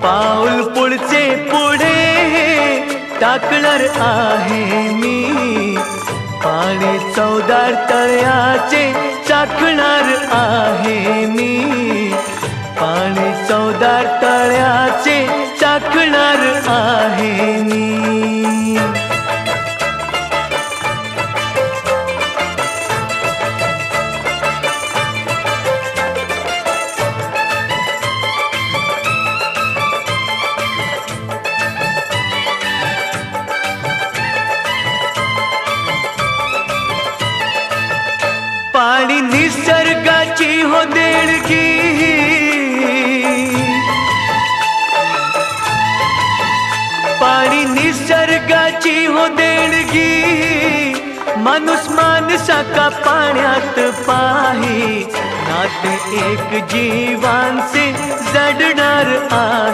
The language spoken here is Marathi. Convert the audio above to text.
पाऊल पुढचे पुढे टाकणार आहे मी, पाणी चवदार तळ्याचे चाखणार आहे मी, पाणी चवदार तळ्याचे चाखणार आहे मी। पाणी निसर्गाची हो देणगी, पाणी निसर्गाची हो देणगी, माणूस माणसाका पाण्यात पाही, नाते एक जीवांचे जडणार आहे।